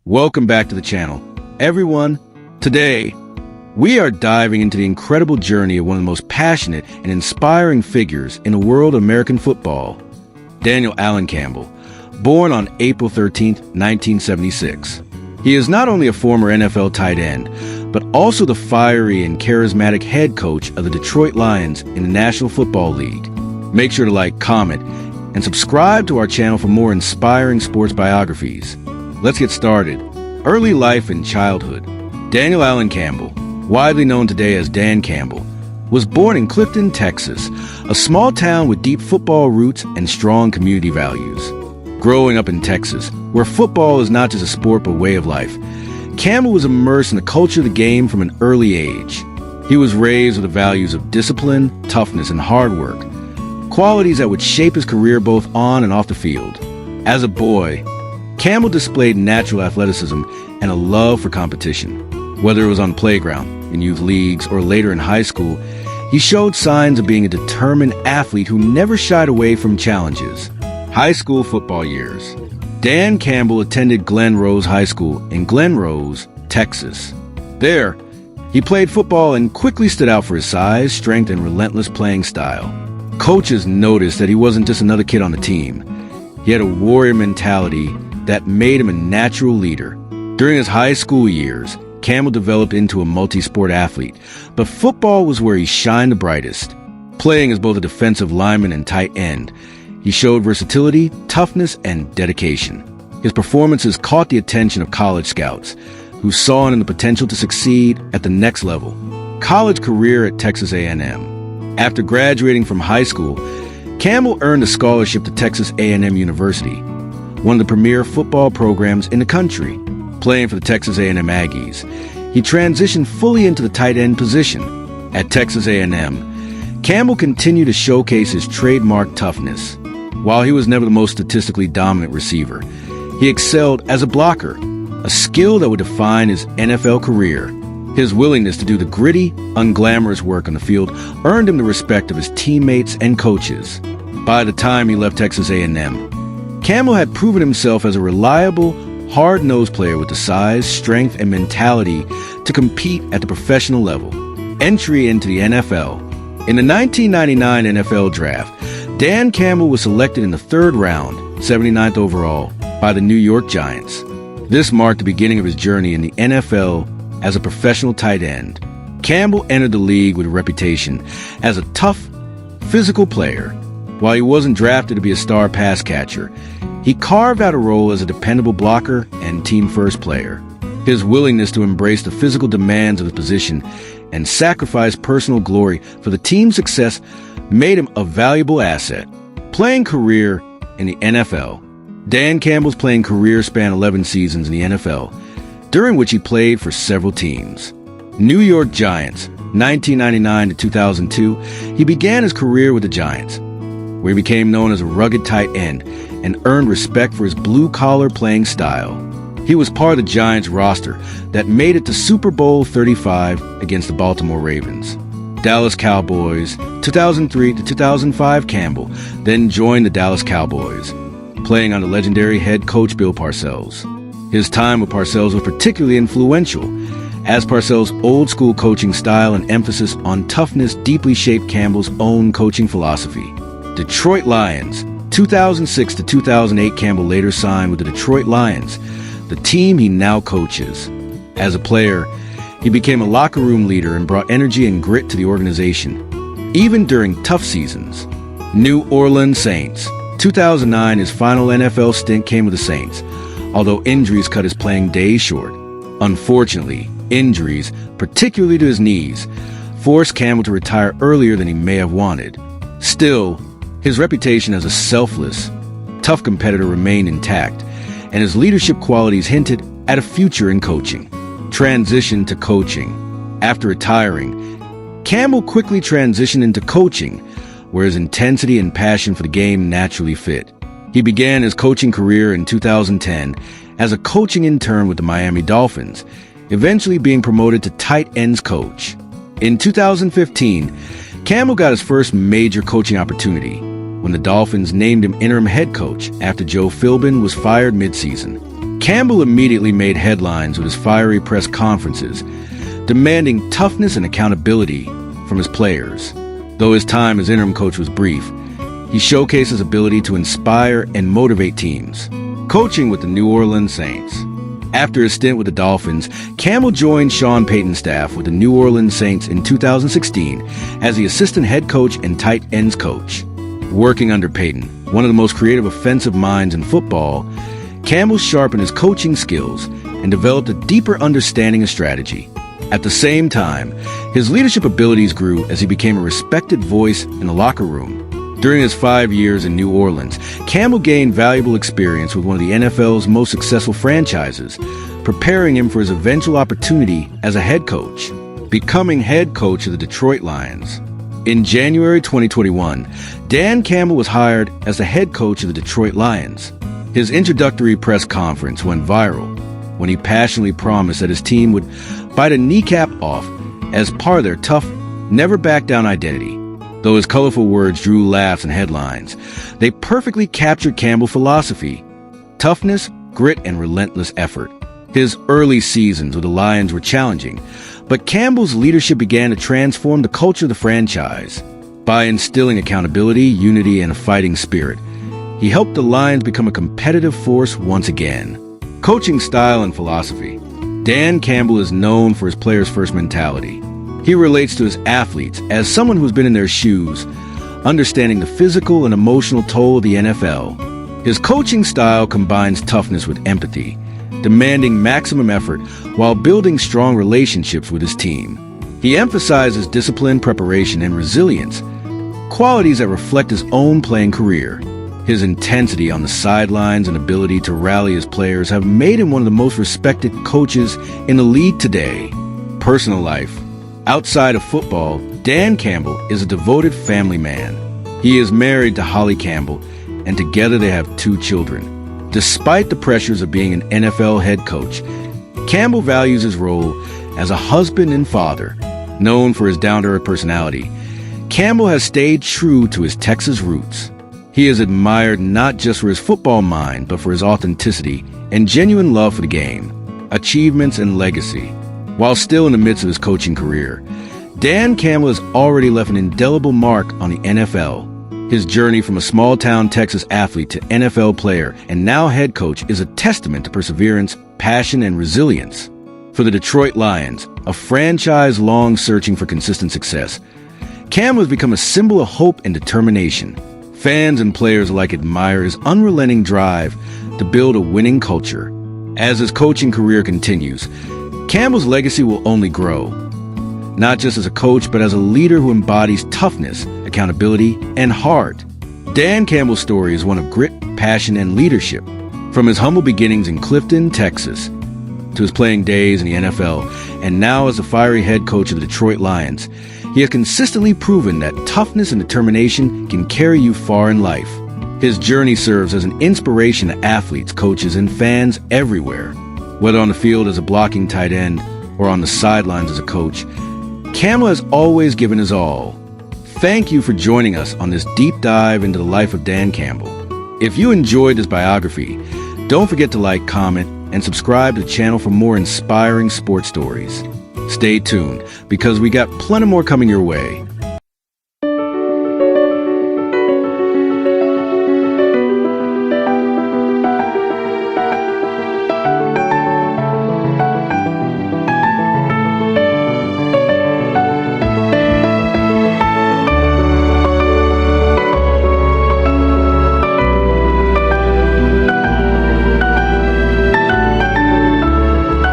Welcome back to the channel. Everyone, today, we are diving into the incredible journey of one of the most passionate and inspiring figures in the world of American football, Daniel Allen Campbell, born on April 13, 1976. He is not only a former NFL tight end, but also the fiery and charismatic head coach of the Detroit Lions in the National Football League. Make sure to like, comment, and subscribe to our channel for more inspiring sports biographies. Let's get started. Early life and childhood. Daniel Allen Campbell, widely known today as Dan Campbell, was born in Clifton, Texas, a small town with deep football roots and strong community values. Growing up in Texas, where football is not just a sport but a way of life, Campbell was immersed in the culture of the game from an early age. He was raised with the values of discipline, toughness, and hard work, qualities that would shape his career both on and off the field. As a boy, Campbell displayed natural athleticism and a love for competition. Whether it was on the playground, in youth leagues, or later in high school, he showed signs of being a determined athlete who never shied away from challenges. High school football years. Dan Campbell attended Glen Rose High School in Glen Rose, Texas. There, he played football and quickly stood out for his size, strength, and relentless playing style. Coaches noticed that he wasn't just another kid on the team. He had a warrior mentality that made him a natural leader. During his high school years, Campbell developed into a multi-sport athlete, but football was where he shined the brightest. Playing as both a defensive lineman and tight end, he showed versatility, toughness, and dedication. His performances caught the attention of college scouts, who saw in him the potential to succeed at the next level. College career at Texas A&M. After graduating from high school, Campbell earned a scholarship to Texas A&M University, one of the premier football programs in the country. Playing for the Texas A&M Aggies, he transitioned fully into the tight end position. At Texas A&M, Campbell continued to showcase his trademark toughness. While he was never the most statistically dominant receiver, he excelled as a blocker, a skill that would define his NFL career. His willingness to do the gritty, unglamorous work on the field earned him the respect of his teammates and coaches. By the time he left Texas A&M, Campbell had proven himself as a reliable, hard-nosed player with the size, strength, and mentality to compete at the professional level. Entry into the NFL. In the 1999 NFL Draft, Dan Campbell was selected in the third round, 79th overall, by the New York Giants. This marked the beginning of his journey in the NFL as a professional tight end. Campbell entered the league with a reputation as a tough, physical player. While he wasn't drafted to be a star pass catcher, he carved out a role as a dependable blocker and team-first player. His willingness to embrace the physical demands of the position and sacrifice personal glory for the team's success made him a valuable asset. Playing career in the NFL. Dan Campbell's playing career spanned 11 seasons in the NFL, during which he played for several teams. New York Giants, 1999 to 2002, he began his career with the Giants, where he became known as a rugged tight end and earned respect for his blue-collar playing style. He was part of the Giants roster that made it to Super Bowl 35 against the Baltimore Ravens. Dallas Cowboys, 2003 to 2005 Campbell then joined the Dallas Cowboys, playing under legendary head coach Bill Parcells. His time with Parcells was particularly influential, as Parcells' old-school coaching style and emphasis on toughness deeply shaped Campbell's own coaching philosophy. Detroit Lions, 2006 to 2008 Campbell later signed with the Detroit Lions, the team he now coaches. As a player, he became a locker room leader and brought energy and grit to the organization, even during tough seasons. New Orleans Saints, 2009, his final NFL stint came with the Saints, although injuries cut his playing days short. Unfortunately, injuries, particularly to his knees, forced Campbell to retire earlier than he may have wanted. Still, his reputation as a selfless, tough competitor remained intact, and his leadership qualities hinted at a future in coaching. Transition to coaching. After retiring, Campbell quickly transitioned into coaching, where his intensity and passion for the game naturally fit. He began his coaching career in 2010 as a coaching intern with the Miami Dolphins, eventually being promoted to tight ends coach. In 2015, Campbell got his first major coaching opportunity when the Dolphins named him interim head coach after Joe Philbin was fired midseason. Campbell immediately made headlines with his fiery press conferences, demanding toughness and accountability from his players. Though his time as interim coach was brief, he showcased his ability to inspire and motivate teams. Coaching with the New Orleans Saints. After his stint with the Dolphins, Campbell joined Sean Payton's staff with the New Orleans Saints in 2016 as the assistant head coach and tight ends coach. Working under Payton, one of the most creative offensive minds in football, Campbell sharpened his coaching skills and developed a deeper understanding of strategy. At the same time, his leadership abilities grew as he became a respected voice in the locker room. During his 5 years in New Orleans, Campbell gained valuable experience with one of the NFL's most successful franchises, preparing him for his eventual opportunity as a head coach, becoming head coach of the Detroit Lions. In January 2021, Dan Campbell was hired as the head coach of the Detroit Lions. His introductory press conference went viral when he passionately promised that his team would bite a kneecap off as part of their tough, never-back-down identity. Though his colorful words drew laughs and headlines, they perfectly captured Campbell's philosophy: toughness, grit, and relentless effort. His early seasons with the Lions were challenging, but Campbell's leadership began to transform the culture of the franchise. By instilling accountability, unity, and a fighting spirit, he helped the Lions become a competitive force once again. Coaching style and philosophy. Dan Campbell is known for his players-first mentality. He relates to his athletes as someone who's been in their shoes, understanding the physical and emotional toll of the NFL. His coaching style combines toughness with empathy, demanding maximum effort while building strong relationships with his team. He emphasizes discipline, preparation, and resilience, qualities that reflect his own playing career. His intensity on the sidelines and ability to rally his players have made him one of the most respected coaches in the league today. Personal life. Outside of football, Dan Campbell is a devoted family man. He is married to Holly Campbell, and together they have 2 children. Despite the pressures of being an NFL head coach, Campbell values his role as a husband and father. Known for his down-to-earth personality, Campbell has stayed true to his Texas roots. He is admired not just for his football mind, but for his authenticity and genuine love for the game, achievements, and legacy. While still in the midst of his coaching career, Dan Campbell has already left an indelible mark on the NFL. His journey from a small-town Texas athlete to NFL player and now head coach is a testament to perseverance, passion, and resilience. For the Detroit Lions, a franchise long searching for consistent success, Campbell has become a symbol of hope and determination. Fans and players alike admire his unrelenting drive to build a winning culture. As his coaching career continues, Campbell's legacy will only grow, not just as a coach, but as a leader who embodies toughness, accountability, and heart. Dan Campbell's story is one of grit, passion, and leadership. From his humble beginnings in Clifton, Texas, to his playing days in the NFL, and now as the fiery head coach of the Detroit Lions, he has consistently proven that toughness and determination can carry you far in life. His journey serves as an inspiration to athletes, coaches, and fans everywhere. Whether on the field as a blocking tight end or on the sidelines as a coach, Campbell has always given his all. Thank you for joining us on this deep dive into the life of Dan Campbell. If you enjoyed this biography, don't forget to like, comment, and subscribe to the channel for more inspiring sports stories. Stay tuned, because we got plenty more coming your way.